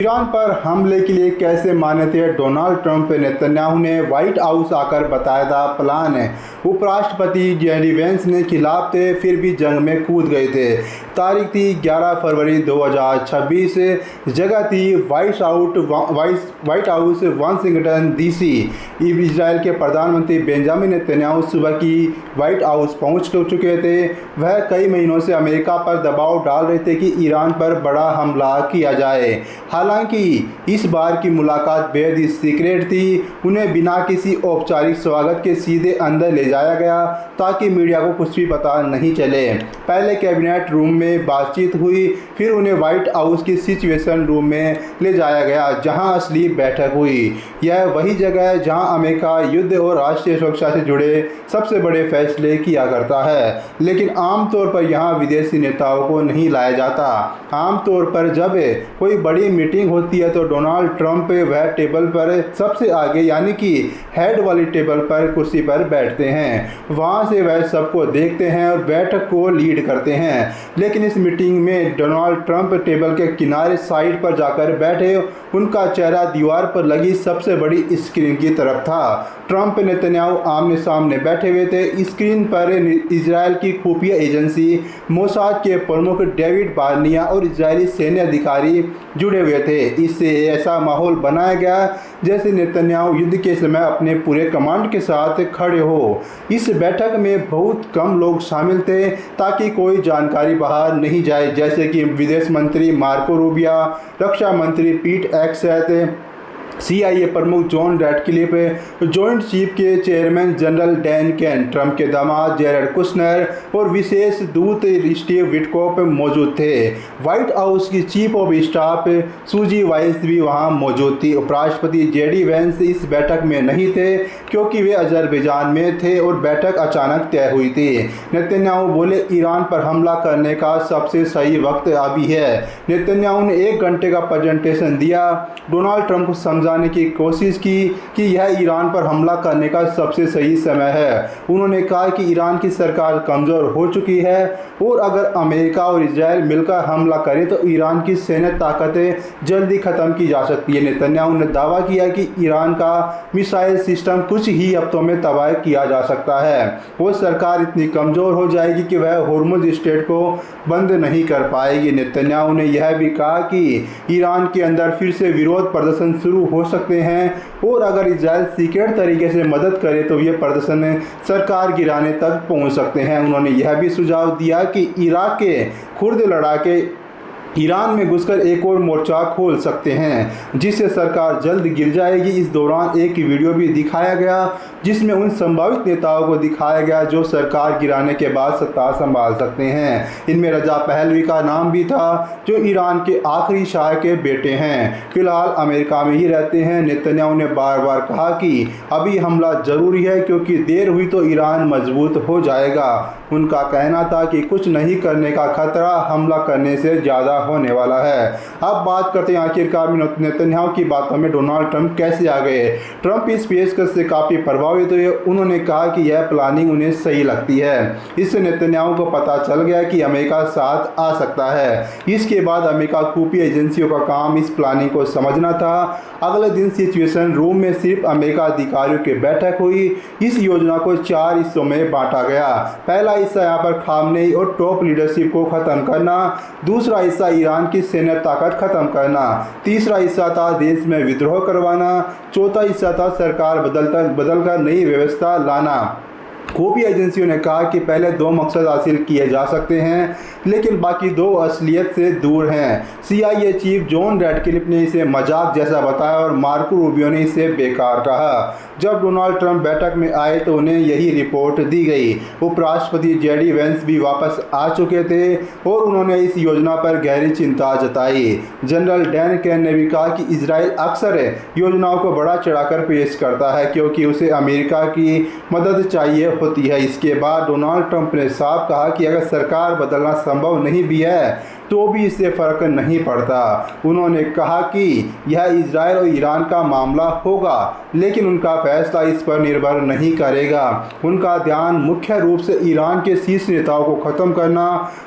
Iran पर हमले के लिए कैसे माने थे डोनाल्ड ट्रंप? नेतन्याहू ने व्हाइट हाउस आकर बताया था प्लान है। उपराष्ट्रपति जेडी वेंस ने खिलाफ थे, फिर भी जंग में कूद गए थे। तारीख थी 11 फरवरी 2026। जगह थी white house Washington DC. Israel के प्रधानमंत्री बेंजामिन नेतन्याहू सुबह की व्हाइट हाउस पहुंच चुके थे। वह कई महीनों से अमेरिका पर दबाव डाल रहे थे कि ईरान पर बड़ा हमला किया जाए। हालांकि इस बार की मुलाकात बेहद ही सीक्रेट थी। उन्हें बिना किसी औपचारिक स्वागत के सीधे अंदर ले जाया गया ताकि मीडिया को कुछ भी पता नहीं चले। पहले कैबिनेट रूम में बातचीत हुई, फिर उन्हें व्हाइट हाउस की सिचुएशन रूम में ले जाया गया जहां असली बैठक हुई। यह वही जगह है जहां अमेरिका युद्ध और राष्ट्रीय सुरक्षा से जुड़े सबसे बड़े फैसले किया करता है, लेकिन आमतौर पर यहाँ विदेशी नेताओं को नहीं लाया जाता। आमतौर पर जब कोई बड़ी मीटिंग होती है तो डोनाल्ड ट्रंप वह टेबल पर सबसे आगे यानी कि हेड वाली टेबल पर कुर्सी पर बैठते हैं। वहां से वह सबको देखते हैं और बैठक को लीड करते हैं। लेकिन इस मीटिंग में डोनाल्ड ट्रंप टेबल के किनारे साइड पर जाकर बैठे। उनका चेहरा दीवार पर लगी सबसे बड़ी स्क्रीन की तरफ था। ट्रंप नेतन्याहू आमने सामने बैठे हुए थे। स्क्रीन पर इजराइल की खुफिया एजेंसी मोसाद के प्रमुख डेविड बार्निया और इजरायली सैन्य अधिकारी जुड़े हुए थे। इससे ऐसा माहौल बनाया गया जैसे नेतन्याहू युद्ध के समय अपने पूरे कमांड के साथ खड़े हो। इस बैठक में बहुत कम लोग शामिल थे ताकि कोई जानकारी बाहर नहीं जाए, जैसे कि विदेश मंत्री मार्को रूबियो, रक्षा मंत्री पीट हेगसेथ, CIA प्रमुख जॉन रैटक्लिफ, जॉइंट चीफ के chairman general Dan Caine, Trump के दामाद जेरेड कुशनर और विशेष दूत स्टीव विटकॉफ मौजूद थे। व्हाइट हाउस की चीफ ऑफ स्टाफ सूजी वाइस भी वहां मौजूद थी। उपराष्ट्रपति जेडी वेंस इस बैठक में नहीं थे क्योंकि वे अजरबैजान में थे और बैठक अचानक तय हुई थी। नेतन्याहू बोले, ईरान पर हमला करने का सबसे सही वक्त अभी है। नेतन्याहू ने 1 घंटे का प्रेजेंटेशन दिया। डोनाल्ड ट्रंप को समझाने की कोशिश की कि यह ईरान पर हमला करने का सबसे सही समय है। उन्होंने कहा कि ईरान की सरकार कमज़ोर हो चुकी है और अगर अमेरिका और इजराइल मिलकर हमला करें तो ईरान की सैन्य ताकतें जल्दी ख़त्म की जा सकती है। नेतन्याहू ने दावा किया कि ईरान का मिसाइल सिस्टम कुछ ही हफ्तों में तबाह किया जा सकता है। वो सरकार इतनी कमज़ोर हो जाएगी कि वह होर्मुज स्ट्रेट को बंद नहीं कर पाएगी। नेतन्याहू ने यह भी कहा कि ईरान के अंदर फिर से विरोध प्रदर्शन शुरू हो सकते हैं और अगर इजराइल सीक्रेट तरीके से मदद करे तो ये प्रदर्शन सरकार गिराने तक पहुंच सकते हैं। उन्होंने यह भी सुझाव दिया कि इराक के कुर्द लड़ाके ईरान में घुसकर एक और मोर्चा खोल सकते हैं जिससे सरकार जल्द गिर जाएगी। इस दौरान एक वीडियो भी दिखाया गया जिसमें उन संभावित नेताओं को दिखाया गया जो सरकार गिराने के बाद सत्ता संभाल सकते हैं। इनमें रजा पहलवी का नाम भी था जो ईरान के आखिरी शाह के बेटे हैं। फिलहाल अमेरिका में ही रहते हैं। नेतन्याहू ने बार बार कहा कि अभी हमला जरूरी है क्योंकि देर हुई तो ईरान मजबूत हो जाएगा। उनका कहना था कि कुछ नहीं करने का खतरा हमला करने से ज़्यादा होने वाला है। अब बात करते हैं आखिरकार नेतन्याहू की बातों में डोनाल्ड ट्रंप कैसे आ गए। ट्रंप इस पेशकश से काफ़ी प्रभावित हुए। उन्होंने कहा कि यह प्लानिंग उन्हें सही लगती है। इससे नेतन्याहू को पता चल गया कि अमेरिका साथ आ सकता है। इसके बाद अमेरिका खुफिया एजेंसियों का काम इस प्लानिंग को समझना था। अगले दिन सिचुएशन रूम में सिर्फ अमेरिका अधिकारियों की बैठक हुई। इस योजना को 4 हिस्सों में बांटा गया। पहला हिस्सा यहाँ पर खामनेई और टॉप लीडरशिप को ख़त्म करना, दूसरा हिस्सा ईरान की सैन्य ताकत खत्म करना, तीसरा हिस्सा था देश में विद्रोह करवाना, चौथा हिस्सा था सरकार बदलकर नई व्यवस्था लाना। खुफिया एजेंसियों ने कहा कि पहले 2 मकसद हासिल किए जा सकते हैं लेकिन बाकी 2 असलियत से दूर हैं। CIA चीफ जॉन रैटक्लिफ ने इसे मजाक जैसा बताया और मार्को रूबियो ने इसे बेकार कहा। जब डोनाल्ड ट्रंप बैठक में आए तो उन्हें यही रिपोर्ट दी गई। उपराष्ट्रपति जेडी वेंस भी वापस आ चुके थे और उन्होंने इस योजना पर गहरी चिंता जताई। जनरल डैन केन ने भी कहा कि इजराइल अक्सर योजनाओं को बढ़ा चढ़ाकर पेश करता है क्योंकि उसे अमेरिका की मदद चाहिए होती है। इसके बाद डोनाल्ड ट्रंप ने साफ कहा कि अगर सरकार बदलना संभव नहीं भी है तो भी इससे फ़र्क नहीं पड़ता। उन्होंने कहा कि यह इजराइल और ईरान का मामला होगा, लेकिन उनका फैसला इस पर निर्भर नहीं करेगा। उनका ध्यान मुख्य रूप से ईरान के शीर्ष नेताओं को ख़त्म करना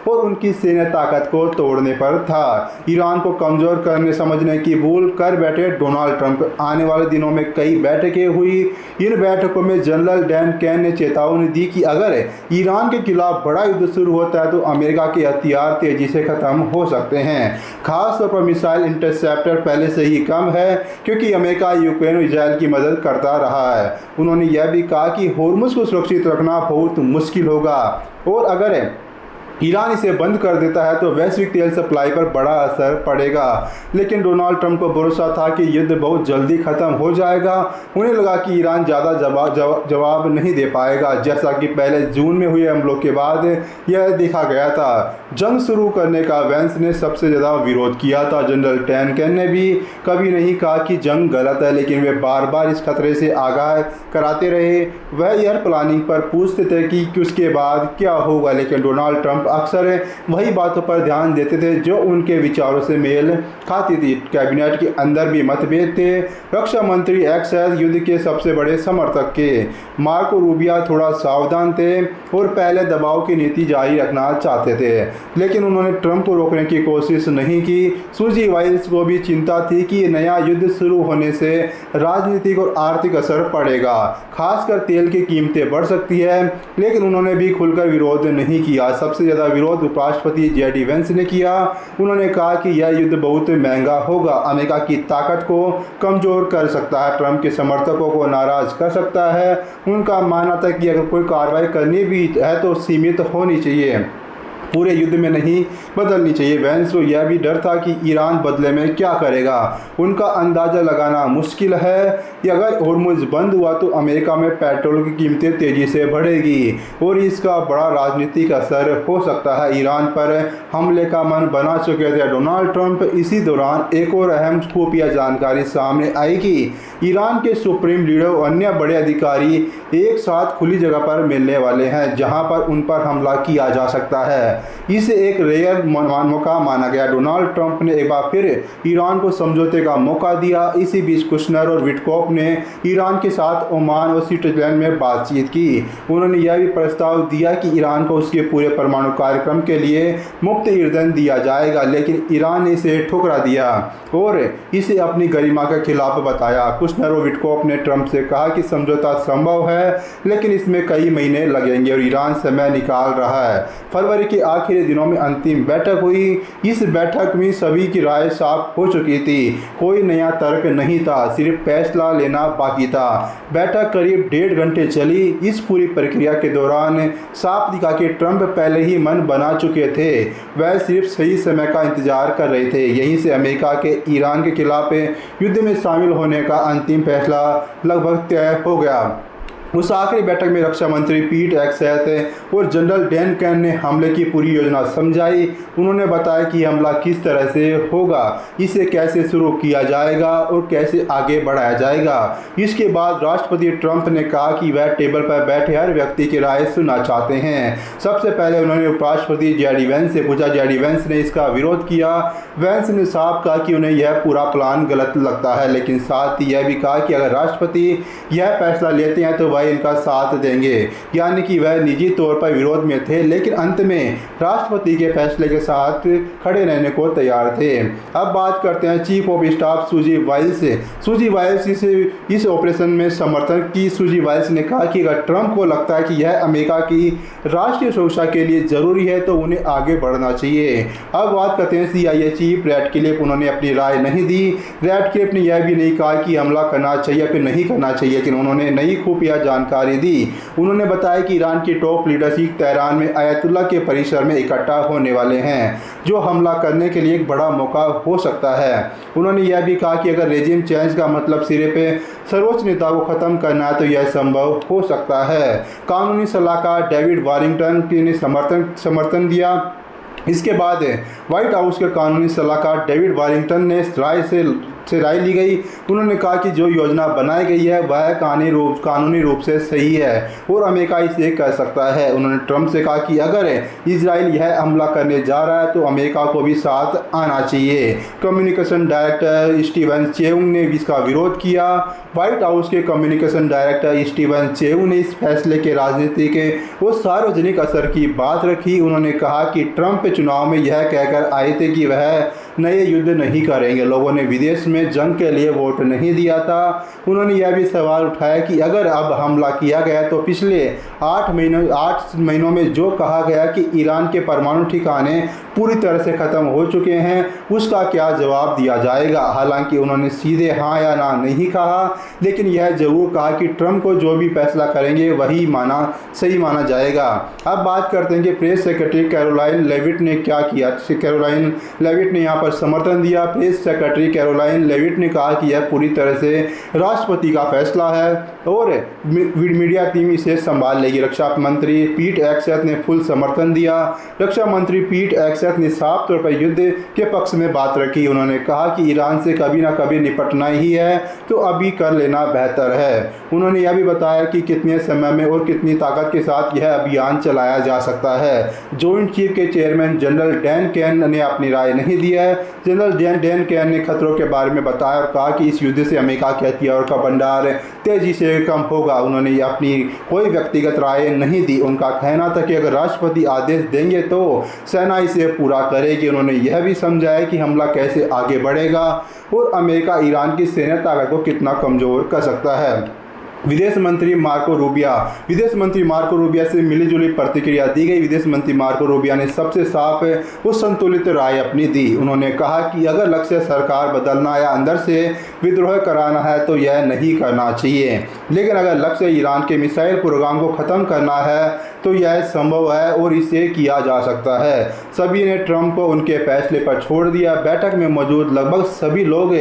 और उनकी सैन्य ताकत को तोड़ने पर था। ईरान को कमज़ोर करने समझने की भूल कर बैठे डोनाल्ड ट्रंप। आने वाले दिनों में कई बैठकें हुई। इन बैठकों में जनरल डैन कैन ने चेतावनी दी कि अगर ईरान के खिलाफ बड़ा युद्ध शुरू होता है तो अमेरिका के हथियार तेजी से ख़त्म हो सकते हैं। खास तौर पर मिसाइल इंटरसेप्टर पहले से ही कम है, क्योंकि अमेरिका यूक्रेन और इजराइल की मदद करता रहा है। उन्होंने यह भी कहा कि होर्मुज़ को सुरक्षित रखना बहुत मुश्किल होगा और अगर ईरान इसे बंद कर देता है तो वैश्विक तेल सप्लाई पर बड़ा असर पड़ेगा। लेकिन डोनाल्ड ट्रंप को भरोसा था कि युद्ध बहुत जल्दी ख़त्म हो जाएगा। उन्हें लगा कि ईरान ज़्यादा जवाब नहीं दे पाएगा, जैसा कि पहले जून में हुए हमलों के बाद यह देखा गया था। जंग शुरू करने का वेंस ने सबसे ज़्यादा विरोध किया था। जनरल डैन कैन ने भी कभी नहीं कहा कि जंग गलत है, लेकिन वे बार बार इस खतरे से आगाह कराते रहे। वह एयर प्लानिंग पर पूछते थे कि उसके बाद क्या होगा, लेकिन डोनाल्ड ट्रंप अक्सर वही बातों पर ध्यान देते थे जो उनके विचारों से मेल खाती थी। कैबिनेट के अंदर भी मतभेद थे। रक्षा मंत्री एक्सेस युद्ध के सबसे बड़े समर्थक के मार्को रूबियो थोड़ा सावधान थे और पहले दबाव की नीति जारी रखना चाहते थे, लेकिन उन्होंने ट्रंप को रोकने की कोशिश नहीं की। सूजी वाइल्स को भी चिंता थी कि नया युद्ध शुरू होने से राजनीतिक और आर्थिक असर पड़ेगा, खासकर तेल की कीमतें बढ़ सकती है, लेकिन उन्होंने भी खुलकर विरोध नहीं किया। सबसे ज़्यादा विरोध उपराष्ट्रपति जेडी वेंस ने किया। उन्होंने कहा कि यह युद्ध बहुत महंगा होगा, अमेरिका की ताकत को कमज़ोर कर सकता है, ट्रंप के समर्थकों को नाराज़ कर सकता है। उनका मानना था कि अगर कोई कार्रवाई करनी भी है तो सीमित होनी चाहिए, पूरे युद्ध में नहीं बदलनी चाहिए। वेंस को यह भी डर था कि ईरान बदले में क्या करेगा। उनका अंदाज़ा लगाना मुश्किल है कि अगर होर्मुज़ बंद हुआ तो अमेरिका में पेट्रोल की कीमतें तेज़ी से बढ़ेगी और इसका बड़ा राजनीतिक असर हो सकता है। ईरान पर हमले का मन बना चुके थे डोनाल्ड ट्रंप। इसी दौरान एक और अहम खुफिया जानकारी सामने आई कि ईरान के सुप्रीम लीडर और अन्य बड़े अधिकारी एक साथ खुली जगह पर मिलने वाले हैं, जहां पर उन पर हमला किया जा सकता है। इसे एक रेयर मौका माना गया। डोनाल्ड ट्रंप ने एक बार फिर ईरान को समझौते का मौका दिया। इसी बीच कुशनर और विटकॉफ ने ईरान के साथ ओमान और स्विट्जरलैंड में बातचीत की। उन्होंने यह भी प्रस्ताव दिया कि ईरान को उसके पूरे परमाणु कार्यक्रम के लिए मुफ्त ईंधन दिया जाएगा, लेकिन ईरान ने इसे ठुकरा दिया और इसे अपनी गरिमा के खिलाफ बताया। कुशनर और विटकॉफ ने ट्रंप से कहा कि समझौता संभव है, लेकिन इसमें कई महीने लगेंगे और ईरान समय निकाल रहा है। फरवरी के आखिरी दिनों में अंतिम बैठक हुई। इस बैठक में सभी की राय साफ हो चुकी थी। कोई नया तर्क नहीं था, सिर्फ फैसला लेना बाकी था। बैठक करीब 1.5 घंटे चली। इस पूरी प्रक्रिया के दौरान साफ दिखा कि ट्रंप पहले ही मन बना चुके थे। वह सिर्फ सही समय का इंतजार कर रहे थे। यहीं से अमेरिका के ईरान के खिलाफ युद्ध में शामिल होने का अंतिम फैसला लगभग तय हो गया। उस आखिरी बैठक में रक्षा मंत्री पीट हेगसेथ और जनरल डैन कैन ने हमले की पूरी योजना समझाई। उन्होंने बताया कि हमला किस तरह से होगा, इसे कैसे शुरू किया जाएगा और कैसे आगे बढ़ाया जाएगा। इसके बाद राष्ट्रपति ट्रंप ने कहा कि वह टेबल पर बैठे हर व्यक्ति की राय सुनना चाहते हैं। सबसे पहले उन्होंने उपराष्ट्रपति जेडी वेंस से पूछा। जेडी वेंस ने इसका विरोध किया। वेंस ने साफ कहा कि उन्हें यह पूरा प्लान गलत लगता है, लेकिन साथ ही यह भी कहा कि अगर राष्ट्रपति यह फैसला लेते हैं तो वह इनका साथ देंगे। यानी कि वह निजी तौर पर विरोध में थे, लेकिन अंत में राष्ट्रपति के फैसले के साथ खड़े रहने को तैयार थे। अब बात करते हैं चीफ ऑफ स्टाफ सूजी वाइल्स से। सूजी वाइल्स इस ऑपरेशन में समर्थन की। सूजी वाइल्स ने कहा कि अगर ट्रंप को लगता है कि यह अमेरिका की राष्ट्रीय सुरक्षा के लिए जरूरी है तो उन्हें आगे बढ़ना चाहिए। अब बात करते हैं CIA चीफ रैटक्लिफ। उन्होंने अपनी राय नहीं दी। रैटक्लिफ ने यह भी नहीं कहा कि हमला करना चाहिए फिर नहीं करना चाहिए, लेकिन उन्होंने नई खुफिया जानकारी दी। उन्होंने बताया कि ईरान की टॉप लीडरशिप तेहरान में आयतुल्ला के परिसर में इकट्ठा होने वाले हैं, जो हमला करने के लिए एक बड़ा मौका हो सकता है। उन्होंने यह भी कहा कि अगर रेजिम चेंज का मतलब सिर्फ सर्वोच्च नेता को ख़त्म करना है तो यह संभव हो सकता है। कानूनी सलाहकार डेविड वारिंगटन ने समर्थन दिया। इसके बाद व्हाइट हाउस के कानूनी सलाहकार डेविड वारिंगटन ने राय से से राय ली गई। उन्होंने कहा कि जो योजना बनाई गई है वह कानूनी रूप से सही है और अमेरिका इसे कर सकता है। उन्होंने ट्रंप से कहा कि अगर इजराइल यह हमला करने जा रहा है तो अमेरिका को भी साथ आना चाहिए। कम्युनिकेशन डायरेक्टर स्टीवन चेउंग ने इसका विरोध किया। व्हाइट हाउस के कम्युनिकेशन डायरेक्टर स्टीवन चेउंग ने इस फैसले के राजनीतिक और सार्वजनिक असर की बात रखी। उन्होंने कहा कि ट्रंप चुनाव में यह कहकर आए थे कि वह नए युद्ध नहीं करेंगे, लोगों ने विदेश में जंग के लिए वोट नहीं दिया था। उन्होंने यह भी सवाल उठाया कि अगर अब हमला किया गया तो पिछले 8 महीनों में जो कहा गया कि ईरान के परमाणु ठिकाने पूरी तरह से ख़त्म हो चुके हैं, उसका क्या जवाब दिया जाएगा। हालांकि उन्होंने सीधे हाँ या ना नहीं कहा, लेकिन यह जरूर कहा कि ट्रंप को जो भी फैसला करेंगे वही सही माना जाएगा। अब बात करते हैं कि प्रेस सेक्रेटरी कैरोलाइन लेविट ने क्या किया। कैरोलाइन लेविट ने यहाँ पर समर्थन दिया। प्रेस सेक्रेटरी कैरोलाइन लेविट ने कहा कि यह पूरी तरह से राष्ट्रपति का फैसला है और मीडिया टीम इसे संभाल लेगी। रक्षा मंत्री पीट हेगसेथ ने फुल समर्थन दिया। रक्षा मंत्री पीट हेगसेथ ने साफ तौर पर युद्ध के पक्ष में बात रखी। उन्होंने कहा कि ईरान से कभी ना कभी निपटना ही है तो अभी कर लेना बेहतर है। उन्होंने यह भी बताया कि कितने समय में और कितनी ताकत के साथ यह अभियान चलाया जा सकता है। जॉइंट चीफ के चेयरमैन जनरल डैन केन ने अपनी राय नहीं दी है। जनरल डैन केन ने खतरों के बारे में बताया और कहा कि इस युद्ध से अमेरिका के हथियारों का भंडार तेजी से कम होगा। उन्होंने अपनी कोई व्यक्तिगत राय नहीं दी। उनका कहना था कि अगर राष्ट्रपति आदेश देंगे तो सेना इसे पूरा करेगी। उन्होंने यह भी समझाया कि हमला कैसे आगे बढ़ेगा और अमेरिका ईरान की सैन्य ताकत को कितना कमजोर कर सकता है। विदेश मंत्री मार्को रूबिया से मिलीजुली प्रतिक्रिया दी गई। विदेश मंत्री मार्को रूबिया ने सबसे साफ और संतुलित राय अपनी दी। उन्होंने कहा कि अगर लक्ष्य सरकार बदलना या अंदर से विद्रोह कराना है तो यह नहीं करना चाहिए, लेकिन अगर लक्ष्य ईरान के मिसाइल प्रोग्राम को ख़त्म करना है तो यह संभव है और इसे किया जा सकता है। सभी ने ट्रंप को उनके फैसले पर छोड़ दिया। बैठक में मौजूद लगभग सभी लोग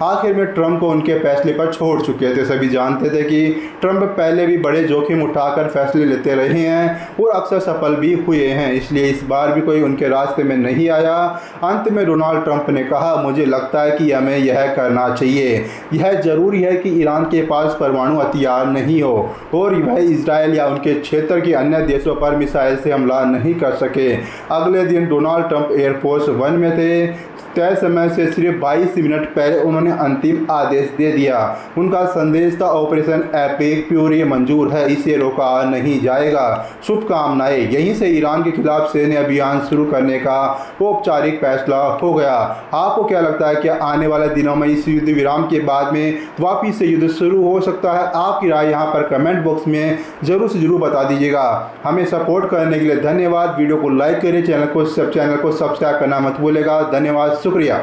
आखिर में ट्रंप को उनके फैसले पर छोड़ चुके थे। सभी जानते थे कि ट्रंप पहले भी बड़े जोखिम उठाकर फैसले लेते रहे हैं और अक्सर सफल भी हुए हैं, इसलिए इस बार भी कोई उनके रास्ते में नहीं आया। अंत में डोनाल्ड ट्रंप ने कहा, मुझे लगता है कि हमें यह करना चाहिए। यह जरूरी है कि ईरान के पास परमाणु हथियार नहीं हो और वह इजराइल या उनके क्षेत्र के अन्य देशों पर मिसाइल से हमला नहीं कर सके। अगले दिन डोनाल्ड ट्रंप एयरफोर्स 1 में थे। तय समय से सिर्फ 22 मिनट पहले उन्होंने अंतिम आदेश दे दिया। उनका संदेश था, ऑपरेशन एपिक फ्यूरी मंजूर है, इसे रोका नहीं जाएगा। शुभकामनाएं। यहीं से ईरान के खिलाफ सैन्य अभियान शुरू करने का औपचारिक फैसला हो गया। आपको क्या लगता है कि आने वाले दिनों में इस युद्ध विराम के बाद में वापिस से युद्ध शुरू हो सकता है? आपकी राय यहाँ पर कमेंट बॉक्स में जरूर से जरूर बता दीजिएगा। हमें सपोर्ट करने के लिए धन्यवाद। वीडियो को लाइक करें, चैनल को सब्सक्राइब करना मत भूलेगा। धन्यवाद, शुक्रिया।